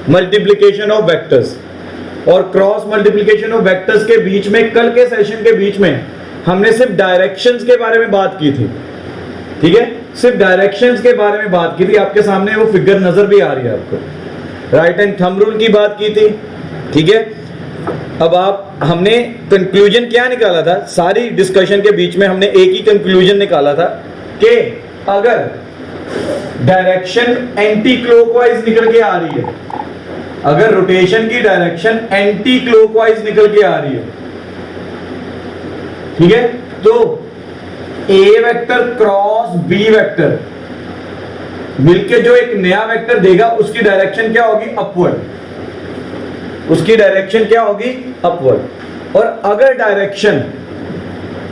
Multiplication of vectors और cross multiplication of vectors के बीच में, कल के सेशन के बीच में हमने सिर्फ डायरेक्शंस के बारे में बात की थी, ठीक है, सिर्फ डायरेक्शंस के बारे में बात की थी। आपके सामने वो फिगर नजर भी आ रही है आपको, राइट हैंड थंब रूल की बात की थी, ठीक है। अब हमने कंक्लूजन क्या निकाला था, सारी डिस्कशन के बीच में हमने एक ही कंक्लूजन निकाला था कि अगर डायरेक्शन एंटी क्लॉकवाइज निकल के आ रही है, अगर रोटेशन की डायरेक्शन एंटी क्लॉकवाइज निकल के आ रही है, ठीक है, तो a vector cross B vector मिलके जो एक नया वेक्टर देगा उसकी डायरेक्शन क्या होगी, अपवर्ड, उसकी डायरेक्शन क्या होगी, अपवर्ड। और अगर डायरेक्शन,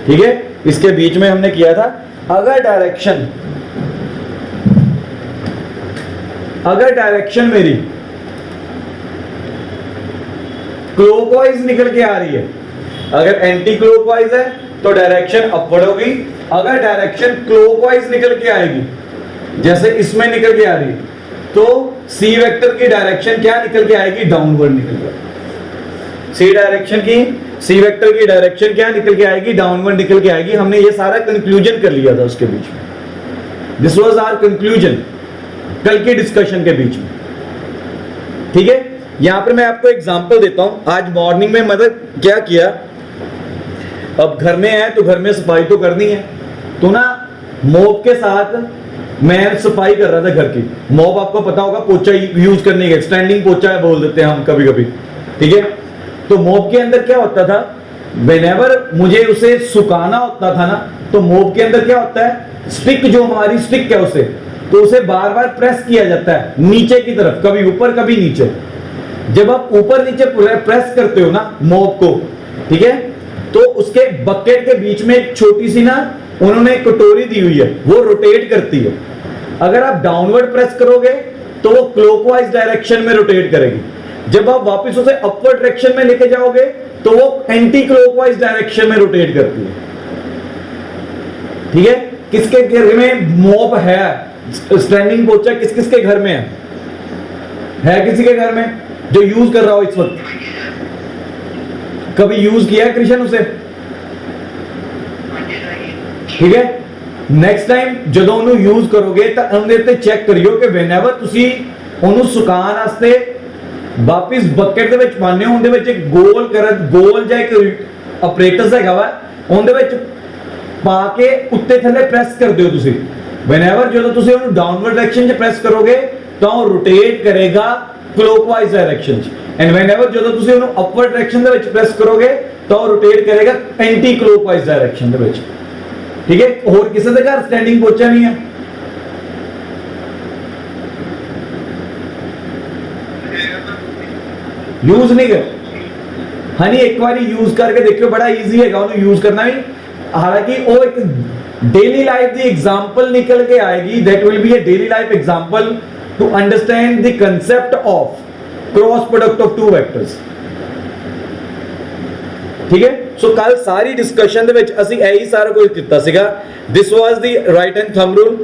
ठीक है, इसके बीच में हमने किया था, अगर डायरेक्शन मेरी क्लॉकवाइज निकल के आ रही है, अगर एंटी क्लॉकवाइज है तो डायरेक्शन अपवर्ड होगी, अगर डायरेक्शन क्लॉकवाइज निकल के आएगी जैसे इसमें निकल के आ रही है तो सी वेक्टर की डायरेक्शन क्या निकल के आएगी, डाउनवर्ड निकल के आएगी। सी वेक्टर की डायरेक्शन क्या निकल के आएगी, डाउनवर्ड निकल के आएगी। हमने ये सारा कंक्लूजन कर लिया था उसके बीच में, दिस वाज आवर कंक्लूजन कल के डिस्कशन के बीच में, ठीक है। यहां पर मैं आपको एग्जांपल देता हूं। आज मॉर्निंग में मतलब क्या किया, अब घर में है तो घर में सफाई तो करनी है, तो ना मॉप के साथ मैं सफाई कर रहा था घर की। मॉप आपको पता होगा पोछा यूज करने के, स्टैंडिंग पोछा है बोल देते हैं हम कभी कभी, ठीक है। तो मॉप के अंदर क्या होता था, व्हेनेवर मुझे उसे सुखाना होता था ना, तो मॉप के अंदर क्या होता है, स्टिक जो हमारी स्टिक है उसे, तो उसे बार बार प्रेस किया जाता है नीचे की तरफ, कभी ऊपर कभी नीचे। जब आप ऊपर नीचे प्रेस करते हो ना मॉप को, ठीक है, तो उसके बकेट के बीच में एक छोटी सी ना उन्होंने एक कटोरी दी हुई है, वो रोटेट करती है। अगर आप डाउनवर्ड प्रेस करोगे तो वो क्लॉकवाइज डायरेक्शन में रोटेट करेगी, जब आप वापस उसे अपवर्ड डायरेक्शन में लेके जाओगे तो वो एंटी क्लॉकवाइज डायरेक्शन में रोटेट करती है, ठीक है। किसके घर में मॉप है, स्टैंडिंग पोछा किस किसके घर में है किसी के घर में जो यूज कर रहा हो इस वक्त, कभी यूज किया है कृष्ण उसे, ठीक है। नेक्स्ट टाइम ਜਦੋਂ ਉਹਨੂੰ ਯੂਜ਼ ਕਰੋਗੇ ਤਾਂ ਉਹਦੇ ਤੇ ਚੈੱਕ ਕਰਿਓ ਕਿ whenever ਤੁਸੀਂ ਉਹਨੂੰ ਸੁਕਾਉਣ ਵਾਸਤੇ ਵਾਪਸ ਬਕਟ ਦੇ ਵਿੱਚ ਪਾਉਂਦੇ ਹੋ, ਉਹਦੇ ਵਿੱਚ ਇੱਕ ਗੋਲ ਜਿਹਾ ਇੱਕ ਆਪਰੇਟਸ ਹੈਗਾ ਵਾ, ਉਹਦੇ ਵਿੱਚ ਪਾ ਕੇ ਉੱਤੇ ਥੱਲੇ ਪ੍ਰੈਸ ਕਰਦੇ ਹੋ ਤੁਸੀਂ। whenever ਜਦੋਂ ਤੁਸੀਂ ਉਹਨੂੰ ਡਾਊਨਵਰਡ ਡਾਇਰੈਕਸ਼ਨ 'ਚ ਪ੍ਰੈਸ ਕਰੋਗੇ ਤਾਂ ਉਹ ਰੋਟੇਟ ਕਰੇਗਾ क्लॉकवाइज डायरेक्शन 'ਚ, ਐਂਡ whenever ਜਦੋਂ ਤੁਸੀਂ ਉਹਨੂੰ ਅਪਵਰਡ ਡਾਇਰੈਕਸ਼ਨ ਦੇ ਵਿੱਚ ਪ੍ਰੈਸ ਕਰੋਗੇ ਤਾਂ ਉਹ ਰੋਟੇਟ ਕਰੇਗਾ ਐਂਟੀ क्लॉकवाइज डायरेक्शन ਦੇ ਵਿੱਚ, ठीक है। और किसी के घर स्टैंडिंग पोछा नहीं है, यूज नहीं कर, हाँ नहीं, एक बार यूज करके देखियो, बड़ा इजी है उन्हें यूज करना भी। हालांकि वो एक डेली लाइफ की एग्जांपल निकल के आएगी, that will be a daily life example to understand the concept of cross product of two vectors, ठीक है। सो कल सारी डिस्कशन ਦੇ ਵਿੱਚ ਅਸੀਂ ਇਹੀ ਸਾਰਾ ਕੁਝ ਕੀਤਾ ਸੀਗਾ। ਦਿਸ ਵਾਸ ਦੀ ਰਾਈਟ ਹੈਂਡ ਥੰਬ ਰੂਲ,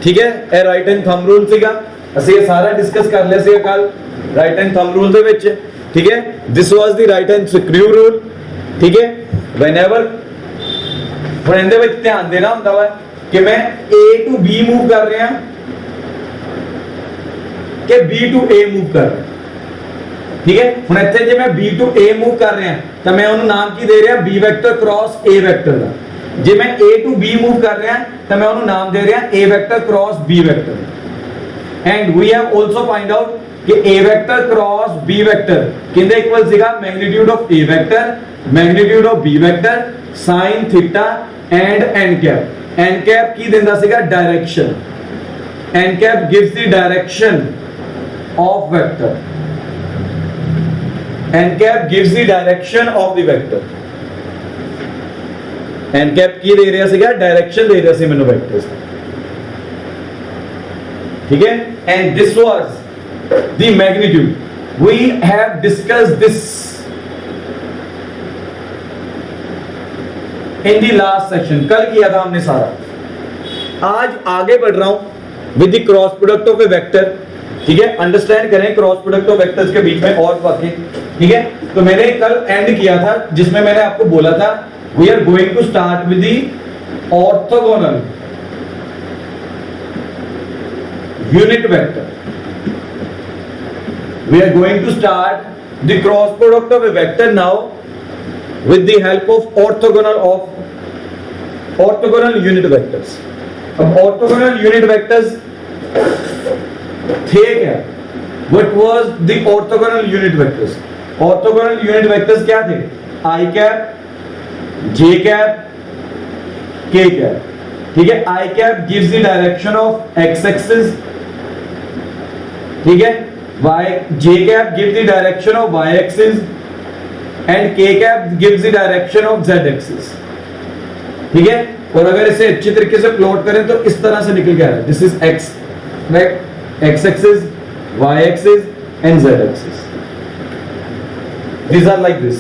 ਠੀਕ ਹੈ, ਇਹ ਰਾਈਟ ਹੈਂਡ ਥੰਬ ਰੂਲ ਸੀਗਾ, ਅਸੀਂ ਇਹ ਸਾਰਾ ਡਿਸਕਸ ਕਰ ਲਿਆ ਸੀਗਾ ਕੱਲ ਰਾਈਟ ਹੈਂਡ ਥੰਬ ਰੂਲ ਦੇ ਵਿੱਚ, ਠੀਕ ਹੈ। ਦਿਸ ਵਾਸ ਦੀ ਰਾਈਟ ਹੈਂਡ ਸਕਰੂ ਰੂਲ, ਠੀਕ ਹੈ। whenever ਹੁਣ ਇਹਦੇ ਵਿੱਚ ਧਿਆਨ ਦੇਣਾ ਹੁੰਦਾ ਵਾ ਕਿ ਮੈਂ A to B ਮੂਵ ਕਰ ਰਿਹਾ ਕਿ B to A ਮੂਵ ਕਰ ਰਿਹਾ, ठीक है। ਹੁਣ ਇੱਥੇ ਜੇ ਮੈਂ B to A मूव कर रहा ਤਾਂ मैं ਉਹਨੂੰ ਨਾਮ ਕੀ ਦੇ ਰਿਹਾ, B vector cross A vector ਦਾ। ਜੇ ਮੈਂ A to B मूव कर रहा ਤਾਂ मैं ਉਹਨੂੰ ਨਾਮ ਦੇ ਰਿਹਾ A vector cross B vector. And we have also find out ਕਿ A vector cross B vector ਕਿੰਦੇ ਇਕੁਅਲ ਸੀਗਾ, magnitude of A vector magnitude of B vector sin theta and n cap. n cap ਕੀ ਦਿੰਦਾ ਸੀਗਾ, direction. n cap gives the direction of vector, n cap gives the direction of the vector, n cap ਕੀ ਦੇ ਰਿਹਾ ਸੀਗਾ, direction ਦੇ ਰਿਹਾ ਸੀ ਮੈਨੂੰ vectors, ठीक है। and this was the magnitude, we have discussed this in the last section, कल किया था हमने सारा। आज आगे बढ़ रहा हूं with the cross product of a vector, ठीक है, अंडरस्टैंड करें क्रॉस प्रोडक्ट ऑफ वेक्टर्स के बीच में और बातें। ठीक है, तो मैंने कल एंड किया था जिसमें मैंने आपको बोला था we are going to start with the orthogonal unit vector. We are going to start the cross product of a vector now with the help of orthogonal unit vectors. अब orthogonal unit vectors थे क्या? What was the orthogonal unit vectors? Orthogonal unit vectors क्या थे? I cap, J cap, K cap. ठीक है, I cap gives the direction of x axis. ठीक है, J cap gives the direction of y axis and K cap gives the direction of z axis. ठीक है, और अगर इसे अच्छी तरीके से प्लॉट करें तो इस तरह से निकल के आ रहा है, this is x, x axis, y axis and z axis. These are like this.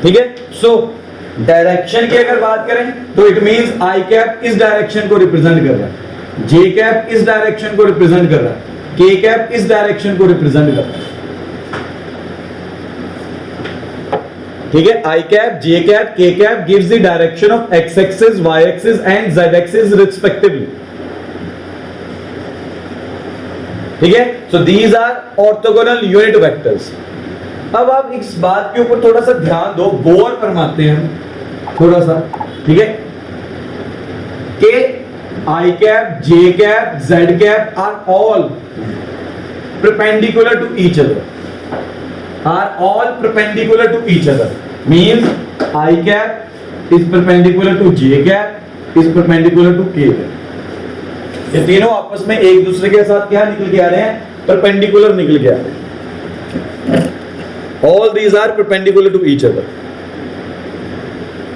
ठीक है, so डायरेक्शन की अगर बात करें तो इट मींस I cap इस डायरेक्शन को रिप्रेजेंट कर रहा है, J कैप इस डायरेक्शन को रिप्रेजेंट कर रहा है, K कैप इस डायरेक्शन को रिप्रेजेंट कर रहा है। ठीक है, I cap, J cap, K cap gives the direction of x axis, y axis and z axis respectively. ठीक है, so these are orthogonal unit vectors. अब आप इस बात के ऊपर थोड़ा सा ध्यान दो, गौर फरमाते हैं थोड़ा सा। ठीक है, कि I cap, J cap, Z cap are all perpendicular to each other. Are all perpendicular to each other. Means I cap is perpendicular to J cap, is perpendicular to K cap. ये तीनों आपस में एक दूसरे के साथ क्या निकल के आ रहे हैं? Perpendicular निकल के आ रहे हैं। All these are perpendicular to each other.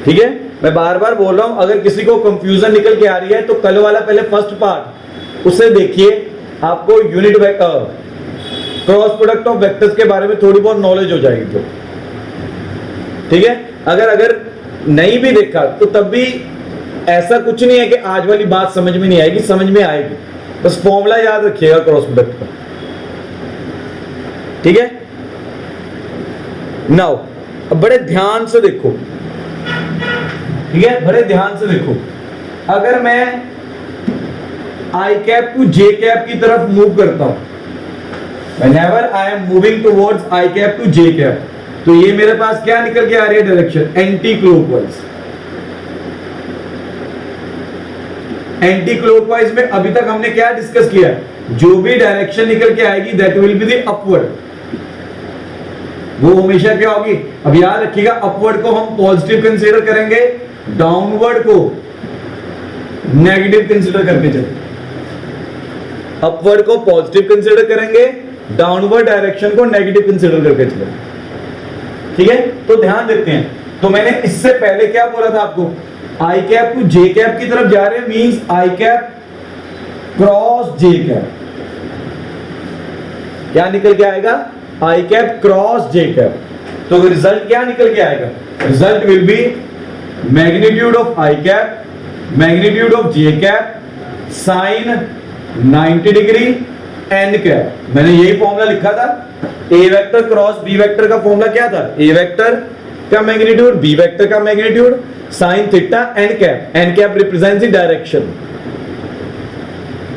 ठीक है, मैं बार बार बोल रहा हूं, अगर किसी को कंफ्यूजन निकल के आ रही है तो कल वाला पहले फर्स्ट पार्ट उसे देखिए, आपको unit vector cross product of vectors के बारे में थोड़ी बहुत नॉलेज हो जाएगी। तो ठीक है, अगर नहीं भी देखा तो तब भी ऐसा कुछ नहीं है कि आज वाली बात समझ में नहीं आएगी, समझ में आएगी, बस फॉर्मूला याद रखिएगा क्रॉस प्रोडक्ट का। ठीक है, नाउ अब बड़े ध्यान से देखो। ठीक है, बड़े ध्यान से देखो, अगर मैं I cap to J cap की तरफ मूव करता हूं, whenever I am moving towards I cap to J cap, तो ये मेरे पास क्या निकल के आ रही है direction? Anti clockwise. Anti clockwise में अभी तक हमने क्या डिस्कस किया है? जो भी डायरेक्शन निकल के आएगी that will be the upward, वो हमेशा क्या होगी? अब याद रखिएगा, अपवर्ड को हम पॉजिटिव कंसीडर करेंगे, डाउनवर्ड को नेगेटिव कंसीडर करके चलेंगे। अपवर्ड को पॉजिटिव कंसीडर करेंगे, डाउनवर्ड डायरेक्शन को नेगेटिव कंसीडर करके चलेंगे। ठीक है, तो ध्यान देते हैं। तो मैंने इससे पहले क्या बोला था आपको? I cap to J cap की तरफ जा रहे हैं, means I cap cross J cap. क्या निकल के आएगा? I cap cross J cap. तो रिजल्ट क्या निकल के आएगा? Result will be magnitude of I cap, magnitude of J cap, sine 90 degree n cap. मैंने यही फॉर्मूला लिखा था, A vector cross B vector का फॉर्मूला क्या था? A वेक्टर का मैग्नीट्यूड, B वेक्टर का magnitude, sine theta n cap. n cap represents the direction.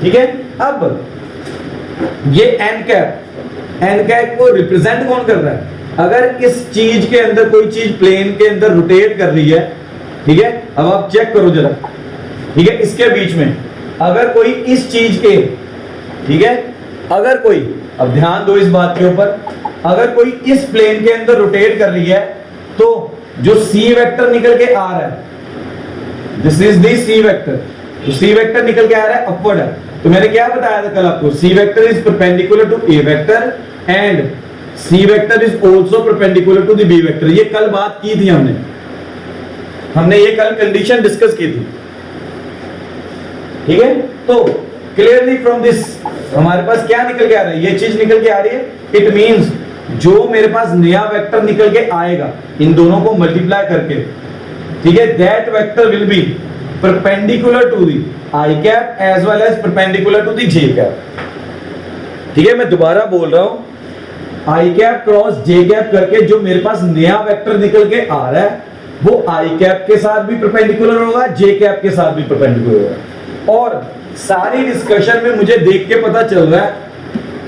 ठीक है, अब ये n कैप को रिप्रेजेंट कौन कर रहा है? अगर इस चीज के अंदर कोई चीज प्लेन के अंदर रोटेट कर रही है, ठीक है, अब आप चेक करो जरा, ठीक है, इसके बीच में अगर कोई इस चीज के, ठीक है, अगर कोई, अब ध्यान दो इस बात के ऊपर, अगर कोई इस प्लेन के अंदर रोटेट कर रही है तो जो C वेक्टर निकल के आ रहा है, this is the C vector, तो C वेक्टर निकल के आ रहा है अपवर्ड है। तो मैंने क्या बताया था कल आपको? C vector is perpendicular to A vector and C vector is also perpendicular to the B vector. ये कल बात की थी हमने ये कल कंडीशन डिस्कस की थी। ठीक है, तो क्लियरली फ्रॉम दिस हमारे पास क्या निकल के आ रहा है? ये चीज निकल के आ रही है। इट मींस जो मेरे पास नया वेक्टर निकल के आएगा इन दोनों को मल्टीप्लाई करके, ठीक है, that vector will be perpendicular to the I cap as well as perpendicular to the J cap. ठीक है, मैं दोबारा बोल रहा हूं, I cap cross J cap करके जो मेरे पास नया वेक्टर निकल के आ रहा है वो आई कैप के साथ भी परपेंडिकुलर होगा, जे कैप के साथ भी परपेंडिकुलर होगा। और सारी डिस्कशन में मुझे देख के पता चल रहा है,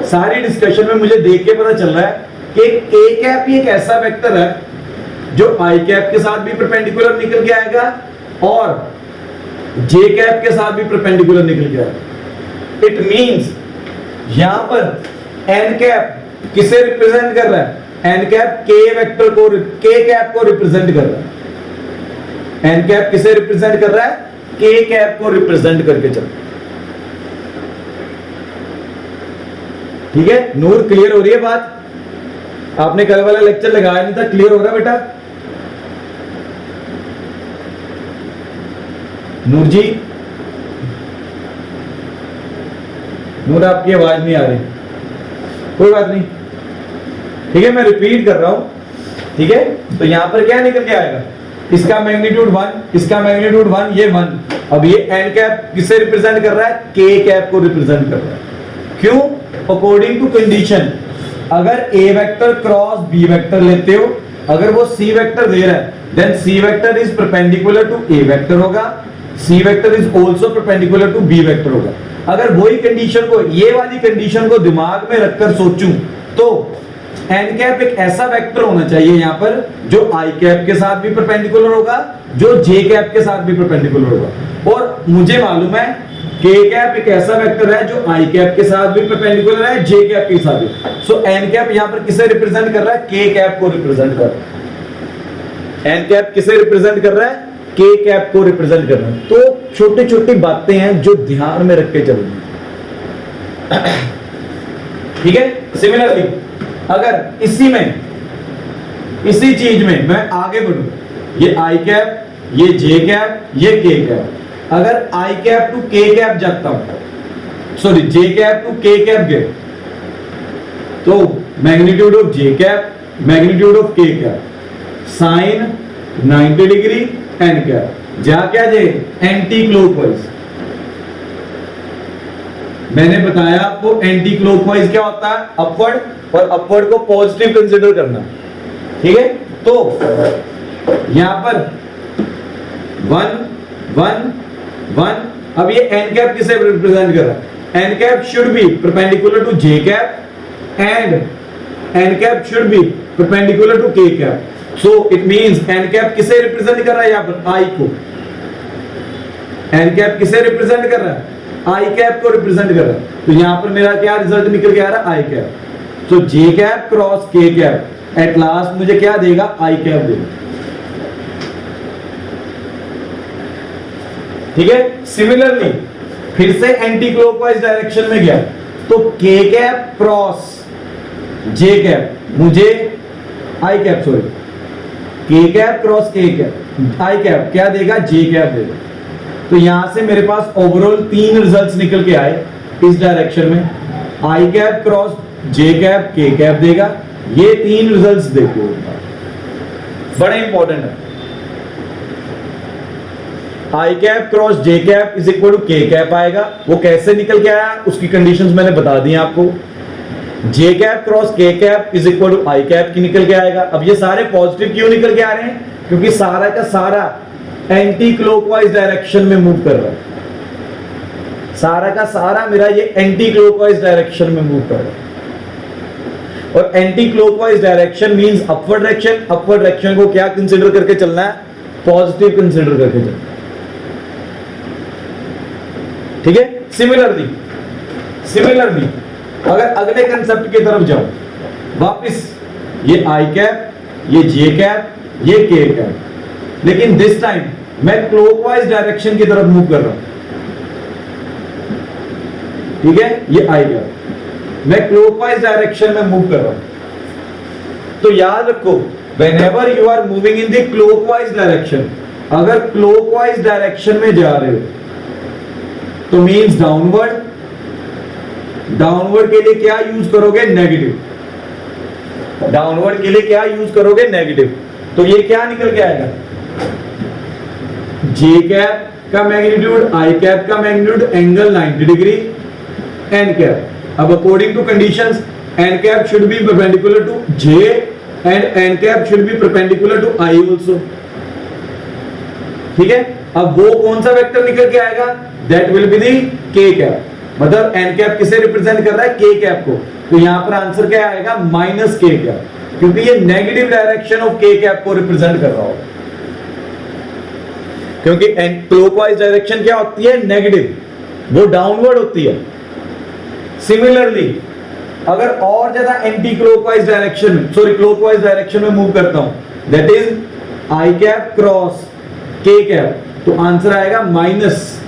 सारी डिस्कशन में मुझे देख के पता चल रहा है कि ए कैप ही एक ऐसा वेक्टर है जो आई कैप के साथ भी परपेंडिकुलर निकल के आएगा और जे कैप के साथ भी परपेंडिकुलर निकल के आएगा। इट मींस यहां पर एन कैप किसे रिप्रेजेंट कर रहा है? एन कैप के वेक्टर को, के कैप को रिप्रेजेंट कर रहा है। एन कैप किसे रिप्रेजेंट कर रहा है? के कैप को रिप्रेजेंट करके चल। ठीक है, नूर क्लियर हो रही है बात? आपने कल वाला लेक्चर लगाया नहीं था, क्लियर हो रहा बेटा? नूर जी, नूर आपकी आवाज नहीं आ रही, कोई बात नहीं। ठीक है, मैं रिपीट कर रहा हूं। ठीक है, तो यहां पर क्या निकल के आएगा? इसका मैग्नीट्यूड 1, इसका मैग्नीट्यूड 1, ये 1। अब ये एन कैप किसे रिप्रेजेंट कर रहा है? के कैप को रिप्रेजेंट कर रहा है। क्यों? अकॉर्डिंग टू कंडीशन, अगर A vector cross B vector लेते हो, अगर वो सी वेक्टर दे रहा है, then C vector is perpendicular to A vector होगा, C vector is also perpendicular to B vector होगा। अगर वही कंडीशन को, ये वाली कंडीशन को दिमाग में रखकर सोचूं तो एन कैप एक ऐसा वेक्टर होना चाहिए यहां पर जो आई कैप के साथ भी परपेंडिकुलर होगा, जो जे कैप के साथ भी परपेंडिकुलर होगा। और मुझे मालूम है के कैप एक ऐसा वेक्टर है जो आई कैप के साथ भी परपेंडिकुलर है, जे कैप के साथ भी। सो एन कैप यहां पर किसे रिप्रेजेंट कर रहा है? के कैप को रिप्रेजेंट कर रहा है। एन कैप किसे रिप्रेजेंट कर रहा है? के कैप को रिप्रेजेंट कर रहा है। तो छोटी छोटी बातें हैं जो ध्यान में रख के चलनी। ठीक है, सिमिलरली अगर इसी में, इसी चीज में मैं आगे बढ़ूं, ये आई कैप, ये जे कैप, ये के कैप, अगर I cap to K cap जाता हूं, sorry J cap to K cap गए, तो magnitude of J cap, magnitude of K cap, sine 90 degree N cap, जा क्या जे एंटी क्लॉकवाइज। मैंने बताया आपको एंटी क्लॉकवाइज क्या होता है? अपवर्ड, और अपवर्ड को पॉजिटिव कंसीडर करना। ठीक है, तो यहां पर 1 1 1, अब ये एन कैप किसे रिप्रेजेंट कर रहा है? N cap should be perpendicular to J cap and N cap should be perpendicular to K cap. So it means N cap किसे रिप्रेजेंट कर रहा है? यहां पर आई को। एन कैप किसे रिप्रेजेंट कर रहा है? आई कैप को रिप्रेजेंट कर रहा है। तो यहां पर मेरा क्या रिजल्ट निकल के आ रहा है? I cap. तो जे कैप क्रॉस के कैप एट लास्ट मुझे क्या देगा? आई कैप देगा। ठीक है, सिमिलरली फिर से एंटी क्लॉकवाइज डायरेक्शन में गया तो के कैप क्रॉस जे कैप मुझे आई कैप, सॉरी के कैप क्रॉस के कैप, आई कैप क्या देगा? जे कैप देगा। तो यहां से मेरे पास ओवरऑल 3 रिजल्ट्स निकल के आए इस डायरेक्शन में। I cap cross J cap के कैप देगा। ये 3 रिजल्ट्स देखो, बड़े इंपॉर्टेंट है। I cap cross J cap is equal to K cap आएगा। वो कैसे निकल के आया उसकी कंडीशंस मैंने बता दी आपको। जे कैप क्रॉस के cap is equal to I cap की निकल के आएगा। अब ये सारे पॉजिटिव क्यों निकल के आ रहे हैं? क्योंकि सारा का सारा एंटी क्लॉकवाइज डायरेक्शन में मूव कर रहा है। सारा का सारा मेरा ये एंटी क्लॉकवाइज डायरेक्शन में मूव कर रहा है। और anti clockwise direction means upward direction. Upward direction को क्या कंसीडर करके चलना है? पॉजिटिव कंसीडर करके चलना है। ठीक है, सिमिलरली अगर अगले कंसेप्ट की तरफ जाओ, वापस ये आई कैप, ये जे कैप, ये के कैप, लेकिन दिस टाइम मैं क्लॉकवाइज डायरेक्शन की तरफ मूव कर रहा हूं। ठीक है, ये आई कैप, मैं क्लॉकवाइज डायरेक्शन में मूव कर रहा हूं। तो याद रखो, whenever you are moving in the clockwise direction, अगर क्लॉकवाइज डायरेक्शन में जा रहे हो तो मीन्स डाउनवर्ड। डाउनवर्ड के लिए क्या यूज करोगे? नेगेटिव। डाउनवर्ड के लिए क्या यूज करोगे? नेगेटिव। तो ये क्या निकल के आएगा? जे कैप का मैग्नीट्यूड, आई कैप का magnitude, angle 90 degree, N cap. अब according to conditions N cap should be perpendicular to J and N cap should be perpendicular to I also. ठीक है, अब वो कौन सा वेक्टर निकल के आएगा, दैट विल बी दी के कैप। मतलब एन कैप किसे रिप्रेजेंट कर रहा है, के कैप को। तो यहां पर आंसर क्या आएगा, माइनस के कैप, क्योंकि ये negative direction of K cap को रिप्रेजेंट कर रहा होगा। क्योंकि क्लॉकवाइज डायरेक्शन क्या होती है, नेगेटिव, वो डाउनवर्ड होती है। सिमिलरली अगर और ज्यादा एंटी क्लॉकवाइज डायरेक्शन में, सॉरी क्लॉकवाइज डायरेक्शन में मूव करता हूं, that is I cap cross के कैप, तो आंसर आएगा माइनस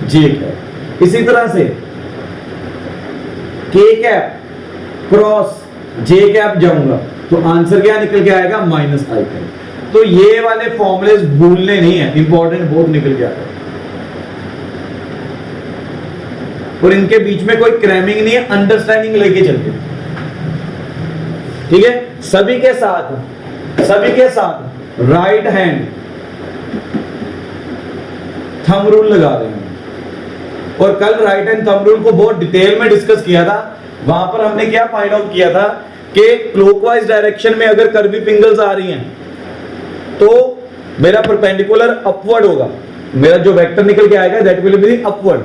जे कैप। इसी तरह से के कैप क्रॉस जे कैप जाऊंगा तो आंसर क्या निकल के आएगा, माइनस आई कैप। तो ये वाले फॉर्मूले भूलने नहीं है, इंपॉर्टेंट बहुत निकल के आएगा। और इनके बीच में कोई क्रैमिंग नहीं है, अंडरस्टैंडिंग लेके चलते। ठीक है, सभी के साथ राइट हैंड थंब रूल लगा रहे हैं। और कल राइट हैंड थंब रूल को बहुत डिटेल में डिस्कस किया था। वहां पर हमने क्या फाइंड आउट किया था कि क्लॉकवाइज डायरेक्शन में अगर कर्वी फिंगर्स आ रही हैं तो मेरा परपेंडिकुलर अपवर्ड होगा, मेरा जो वेक्टर निकल के आएगा दैट विल बी अपवर्ड।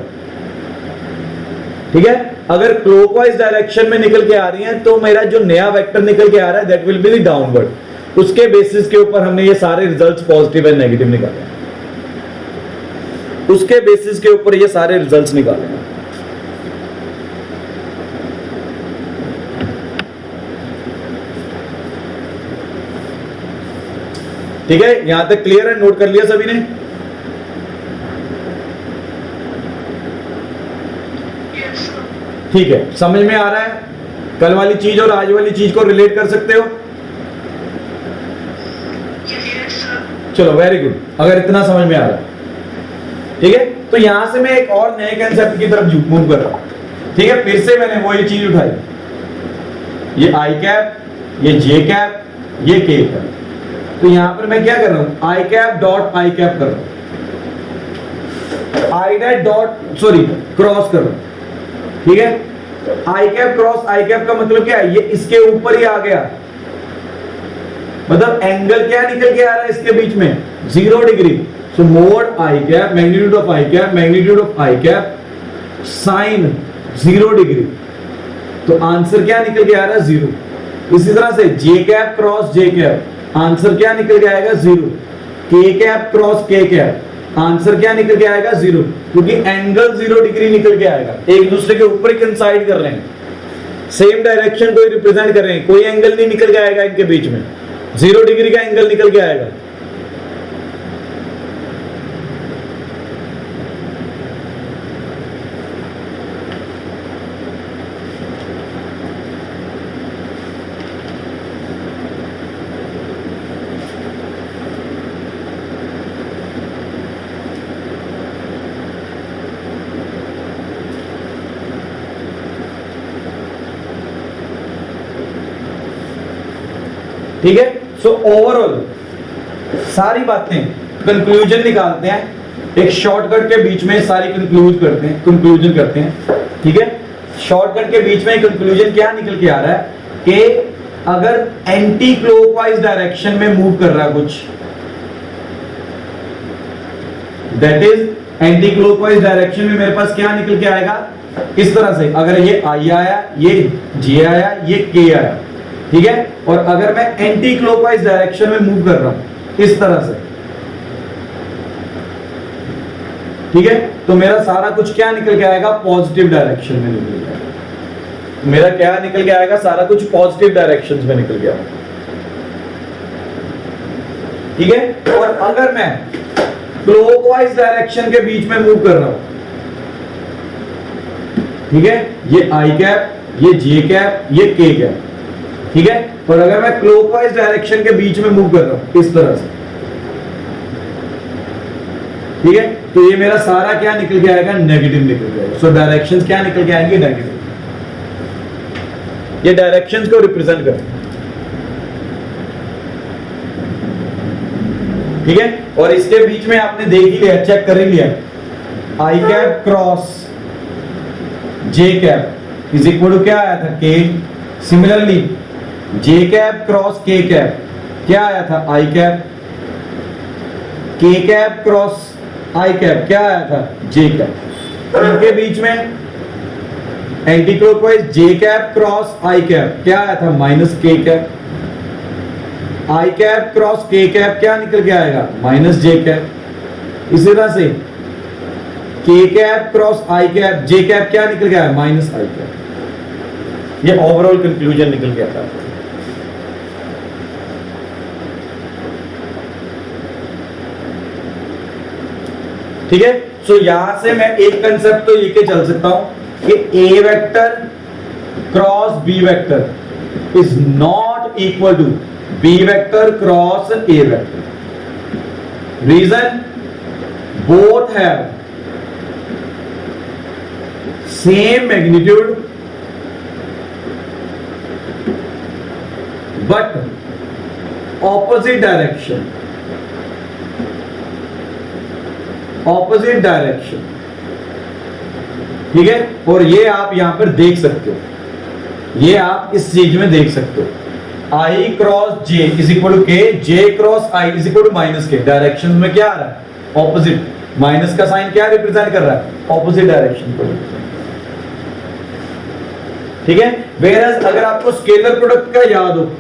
ठीक है, अगर क्लॉकवाइज डायरेक्शन में निकल के आ रही हैं तो मेरा जो नया वेक्टर निकल के आ रहा है दैट विल बी डाउनवर्ड। उसके बेसिस के ऊपर हमने ये सारे रिजल्ट्स पॉजिटिव एंड नेगेटिव निकाले, उसके बेसिस के ऊपर ये सारे रिजल्ट्स निकाले। ठीक है, यहां तक क्लियर है, नोट कर लिया सभी ने? ठीक है, समझ में आ रहा है? कल वाली चीज और आज वाली चीज को रिलेट कर सकते हो? चलो वेरी गुड, अगर इतना समझ में आ रहा है। ठीक है, तो यहां से मैं एक और नए कंसेप्ट की तरफ मूव कर रहा हूं। ठीक है, फिर से मैंने वही चीज उठाई, ये आई कैप, ये जे कैप, ये के कैप। तो यहां पर मैं क्या कर रहा हूं, I cap dot I cap कर रहा हूं, आई डैट डॉट सॉरी क्रॉस कर रहा हूं। ठीक है, I cap cross i cap का मतलब क्या है, ये इसके ऊपर ही आ गया, मतलब एंगल क्या निकल के आ रहा है इसके बीच में, 0 degree. So mode I cap, magnitude of I cap, magnitude of I cap sine 0 degree, तो आंसर क्या निकल के आ रहा है, 0। इसी तरह से जे कैप क्रॉस जे कैप, आंसर क्या निकल के आएगा, 0। के कैप क्रॉस के कैप, आंसर क्या निकल के आएगा, 0, क्योंकि एंगल 0 डिग्री निकल के आएगा। एक दूसरे के ऊपर ही कंसाइड कर रहे हैं, सेम डायरेक्शन को रिप्रेजेंट कर रहे हैं, कोई एंगल नहीं निकल के आएगा इनके बीच में, 0 डिग्री का एंगल निकल के आएगा। ठीक है, सो ओवरऑल सारी बातें कंक्लूजन निकालते हैं, एक शॉर्टकट के बीच में सारी कंक्लूजन करते हैं। ठीक है, शॉर्टकट के बीच में कंक्लूजन क्या निकल के आ रहा है कि अगर एंटी क्लॉकवाइज डायरेक्शन में मूव कर रहा है कुछ, that is anti clockwise direction में मेरे पास क्या निकल के आएगा, इस तरह से, अगर ये आई आया, ये जे आया, ये के आया। ठीक है, और अगर मैं एंटी क्लॉकवाइज डायरेक्शन में मूव कर रहा हूं इस तरह से, ठीक है, तो मेरा सारा कुछ क्या निकल के आएगा, पॉजिटिव डायरेक्शन में निकल के आएगा। मेरा क्या निकल के आएगा, सारा कुछ पॉजिटिव डायरेक्शन में निकल के आएगा। ठीक है, और अगर मैं क्लॉकवाइज डायरेक्शन के बीच में मूव कर रहा हूं, ठीक है, ये आई कैप, ये जे कैप, ये के कैप। ठीक है, पर अगर मैं क्लॉकवाइज डायरेक्शन के बीच में मूव कर रहा हूं इस तरह से, ठीक है, तो ये मेरा सारा क्या निकल के आएगा, नेगेटिव निकल के आएगा। सो डायरेक्शंस क्या निकल के आएंगे, नेगेटिव। ये डायरेक्शंस को रिप्रेजेंट करते हैं। ठीक है, और इसके बीच में आपने देख ही लिया, चेक कर ही लिया, i cap cross J cap is equal to क्या आया था, k. Similarly j cap cross के कैप क्या आया था, आई कैप। के कैप क्रॉस आई कैप क्या आया था, जे कैप। इनके बीच में anti clockwise j cap cross i cap क्या आया था, minus k cap. I cap cross के कैप क्या निकल के आएगा, माइनस जे कैप। इसी तरह से के cap cross i cap J cap क्या निकल गया, माइनस आई कैप। ये ओवरऑल कंक्लूजन निकल गया था। ठीक है, सो यहां से मैं एक कंसेप्ट तो लेके चल सकता हूं कि a vector cross B vector is not equal to B vector cross a vector. Reason, both have same magnitude but opposite direction, opposite direction. ठीक है, और ये आप यहां पर देख सकते हो, ये आप इस चीज में देख सकते हो, i cross j is equal to k, j cross i is equal to minus k. Direction में क्या आ रहा है, ऑपोजिट। माइनस का साइन क्या रिप्रेजेंट कर रहा है, ऑपोजिट डायरेक्शन को। ठीक है, वेयरएज अगर आपको स्केलर प्रोडक्ट का याद हो,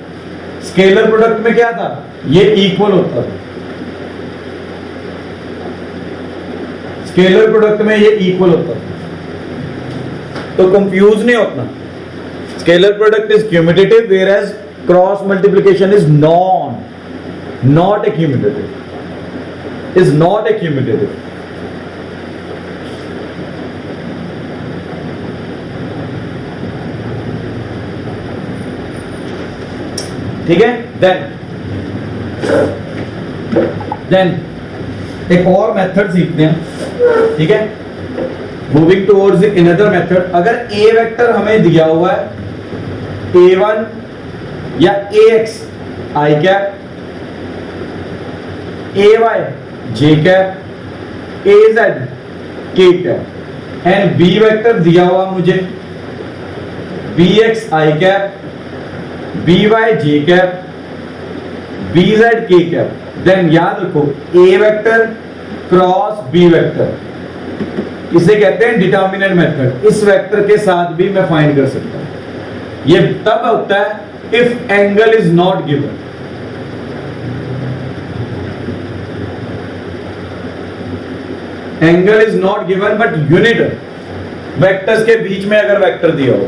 स्केलर प्रोडक्ट में क्या था, ये इक्वल होता था। स्केलर प्रोडक्ट में ये इक्वल होता था, तो कंफ्यूज नहीं होता। Scalar product is cumulative whereas cross multiplication is not a cumulative, is not a cumulative. ठीक है, देन एक और मेथड सीखते हैं। ठीक है, मूविंग टुवर्ड्स अनदर मेथड। अगर ए वेक्टर हमें दिया हुआ है a1 या ax I cap, ay j cap, az k cap, and b vector दिया हुआ मुझे bx I cap, by j cap, bz k cap. Then याद रखो a vector cross b vector, इसे कहते हैं डिटर्मिनेंट मेथड। इस वेक्टर के साथ भी मैं फाइंड कर सकता हूं। ये तब होता है if angle is not given. Angle is not given but unit vectors के बीच में अगर वेक्टर दिया हो।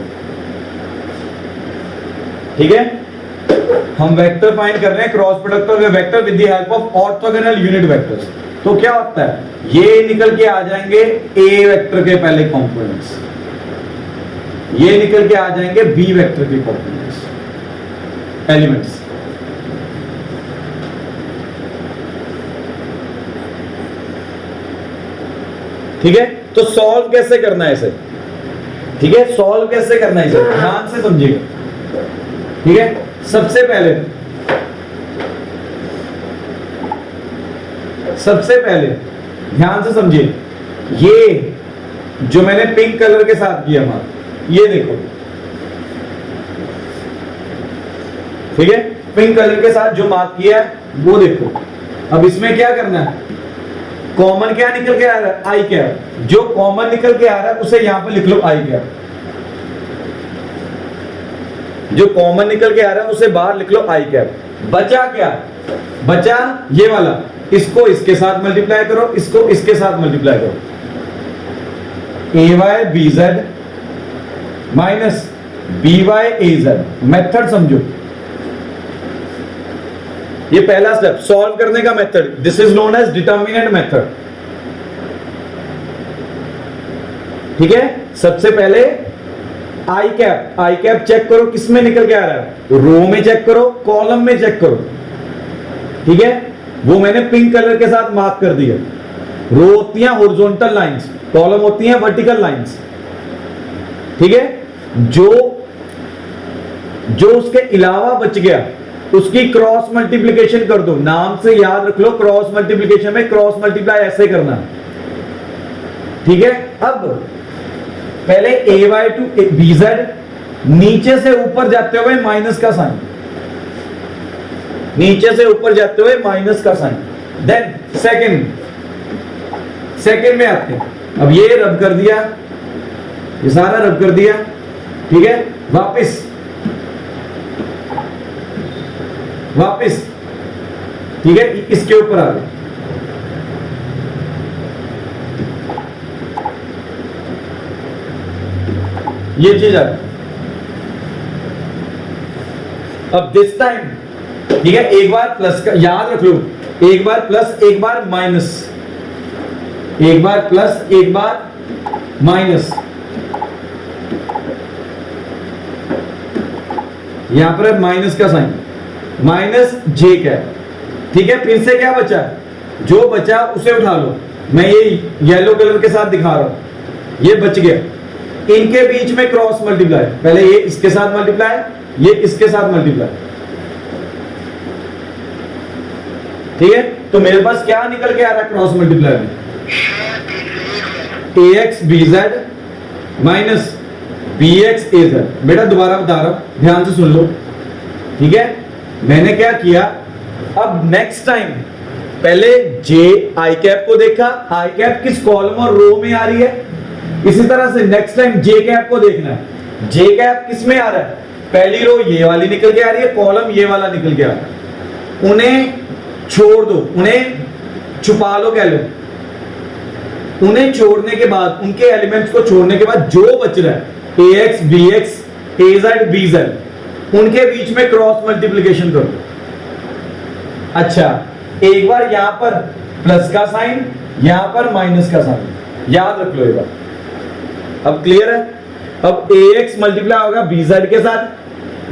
ठीक है, हम वेक्टर फाइंड कर रहे हैं, cross product of vector with the help of orthogonal unit vectors. तो क्या होता है, ये निकल के आ जाएंगे ए वेक्टर के पहले कंपोनेंट्स, ये निकल के आ जाएंगे बी वेक्टर के कंपोनेंट्स, एलिमेंट्स। ठीक है, तो सॉल्व कैसे करना है इसे। ठीक है, सॉल्व कैसे करना है इसे, ध्यान से समझिएगा। ठीक है, सबसे पहले ध्यान से समझिए, ये जो मैंने पिंक कलर के साथ किया मार्क, ये देखो। ठीक है, पिंक कलर के साथ जो मार्क किया है वो देखो। अब इसमें क्या करना है, कॉमन क्या निकल के आ रहा है, आई कैप। जो कॉमन निकल के आ रहा है उसे यहां पर लिख लो आई कैप। जो कॉमन निकल के आ रहा है उसे बाहर लिख लो आई कैप। बचा क्या, बचा ये वाला, इसको इसके साथ मल्टीप्लाई करो, इसको इसके साथ मल्टीप्लाई करो। ay bz minus by az। Method समझो, ये पहला स्टेप सॉल्व करने का method, this is known as determinant method. ठीक है, सबसे पहले आई कैप चेक करो किसमें निकल के आ रहा है, रो में चेक करो, कॉलम में चेक करो। ठीक है, वो मैंने पिंक कलर के साथ मार्क कर दिया। रो होती हैं हॉरिजॉन्टल लाइंस, कॉलम होती हैं वर्टिकल लाइंस। ठीक है, जो उसके अलावा बच गया उसकी क्रॉस मल्टीप्लीकेशन कर दो। नाम से याद रख लो, क्रॉस मल्टीप्लीकेशन में क्रॉस मल्टीप्लाई ऐसे करना, ठीक है। अब पहले ay टू bz, नीचे से ऊपर जाते हुए माइनस का साइन, नीचे से ऊपर जाते हुए माइनस का साइन। देन सेकंड में आते हैं। अब ये रब कर दिया, ये सारा रब कर दिया, ठीक है। वापिस ठीक है, इसके ऊपर आ गए। ये चीज आ गई। अब दिस टाइम ठीक है, एक बार प्लस का याद रख लो, एक बार प्लस एक बार माइनस, एक बार प्लस एक बार माइनस। यहां पर माइनस का साइन, माइनस जे कैप, ठीक है। फिर से क्या बचा, जो बचा उसे उठा लो। मैं ये येलो कलर के साथ दिखा रहा हूं, ये बच गया। इनके बीच में क्रॉस मल्टीप्लाई, पहले ये इसके साथ मल्टीप्लाई, ये इसके साथ मल्टीप्लाई, ठीक है। तो मेरे पास क्या निकल के आ रहा है क्रॉस मल्टीप्लाई में, ax bz minus bx az। बेटा दोबारा बता रहा हूं, ध्यान से सुन लो, ठीक है। मैंने क्या किया, अब नेक्स्ट टाइम पहले जे आई कैप को देखा, आई कैप किस कॉलम और रो में आ रही है। इसी तरह से नेक्स्ट टाइम जे कैप को देखना है, जे कैप किस में आ रहा है, पहली रो ये वाली निकल के आ रही है, कॉलम ये वाला निकल के आ रहा है। उन्हें छोड़ दो, उन्हें छुपा लो, कह लो। उन्हें छोड़ने के बाद, उनके एलिमेंट्स को छोड़ने के बाद जो बच रहा है ax bx az bz, उनके बीच में क्रॉस मल्टीप्लिकेशन करो। अच्छा, एक बार यहां पर प्लस का साइन, यहां पर माइनस का साइन, याद रख लो ये बात। अब क्लियर है। अब ax मल्टीप्लाई होगा bz के साथ,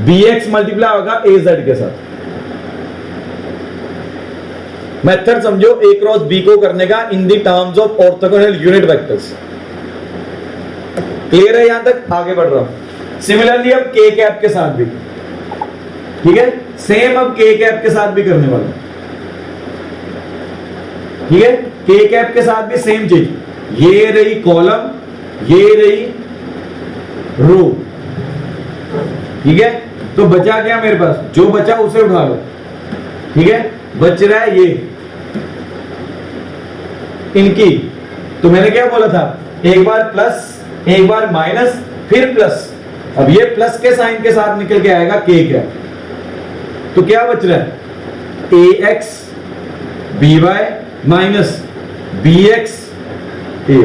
bx मल्टीप्लाई होगा az के साथ। मेथड समझो a क्रॉस b को करने का in the terms of orthogonal unit vectors. Clear है यहां तक, आगे बढ़ रहा हूं। सिमिलरली अब k कैप के साथ भी, ठीक है, सेम अब k कैप के साथ भी करने वाला, ठीक है। k कैप के साथ भी सेम चीज, ये रही कॉलम, ये रही रो, ठीक है। तो बचा क्या मेरे पास, जो बचा उसे उठा लो, ठीक है। बच रहा है ये इनकी, तो मैंने क्या बोला था, एक बार प्लस एक बार माइनस फिर प्लस। अब ये प्लस के साइन के साथ निकल के आएगा k कैप, तो क्या बच रहा है ax by minus bx ay।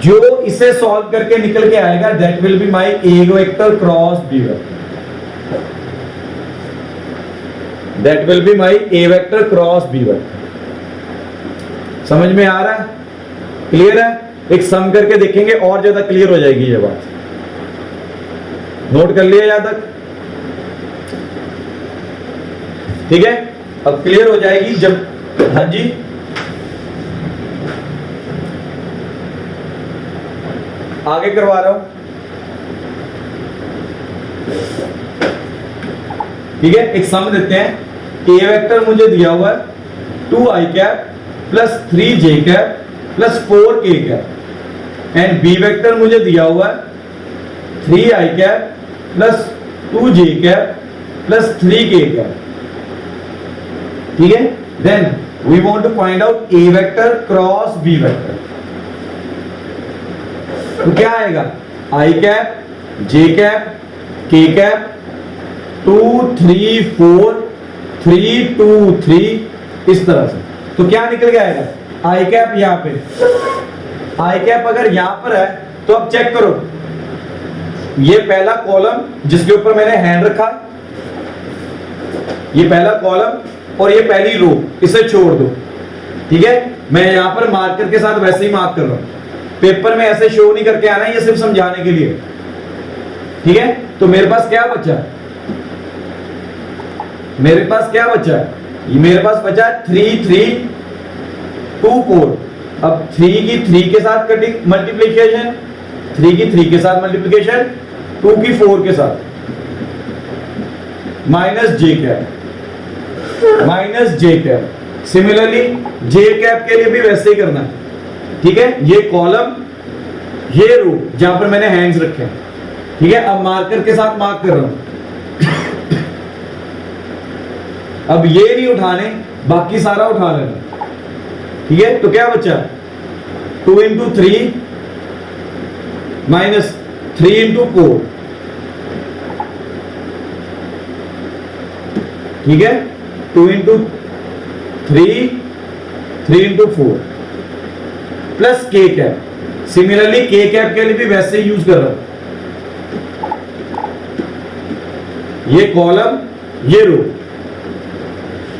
जो इसे सॉल्व करके निकल के आएगा that will be my a vector cross b vector, that will be my a vector cross b vector. समझ में आ रहा है, क्लियर है। एक सम करके देखेंगे और ज्यादा क्लियर हो जाएगी ये बात। नोट कर लिया यहां तक, ठीक है। अब क्लियर हो जाएगी जब, हाँ जी आगे करवा रहा हूं, ठीक है। एक सम देते हैं, a वेक्टर मुझे दिया हुआ है 2i cap plus 3j cap plus 4k cap, and b vector मुझे दिया हुआ है 3i cap plus 2j cap plus 3k cap, ठीक है। Then we want to find out a vector cross b vector. तो क्या आएगा, i cap, j cap, k cap, 2 3 4 3 2 3, इस तरह से। तो क्या निकल के आएगा, i कैप यहां पे, i कैप अगर यहां पर है तो अब चेक करो, ये पहला कॉलम जिसके ऊपर मैंने हैंड रखा, ये पहला कॉलम और ये पहली रो, इसे छोड़ दो, ठीक है। मैं यहां पर मार्कर के साथ वैसे ही मार्क कर रहा हूं, पेपर में ऐसे शो नहीं करके आना है, ये सिर्फ समझाने के लिए, ठीक है। तो मेरे पास क्या बचा, मेरे पास क्या बचा, ये मेरे पास बचा 3 3 2 4। अब 3 की 3 के साथ कटिंग मल्टीप्लिकेशन, 3 की 3 के साथ मल्टीप्लिकेशन, 2 की 4 के साथ, माइनस जे कैप, माइनस जे कैप। सिमिलरली जे कैप के लिए भी वैसे ही करना है, ठीक है। ये कॉलम, ये रो जहां पर मैंने हैंड्स रखे हैं, ठीक है। अब मार्कर के साथ मार्क कर रहा हूं। अब ये नहीं उठाने, बाकी सारा उठा लेना, ठीक है। तो क्या बचा, 2 इंटू 3 माइनस 3 इंटू 4, ठीक है। 2 इंटू 3, 3 इंटू 4 प्लस के कैप। सिमिलरली के कैप के लिए भी वैसे ही यूज कर रहा हूं। ये कॉलम, ये रो,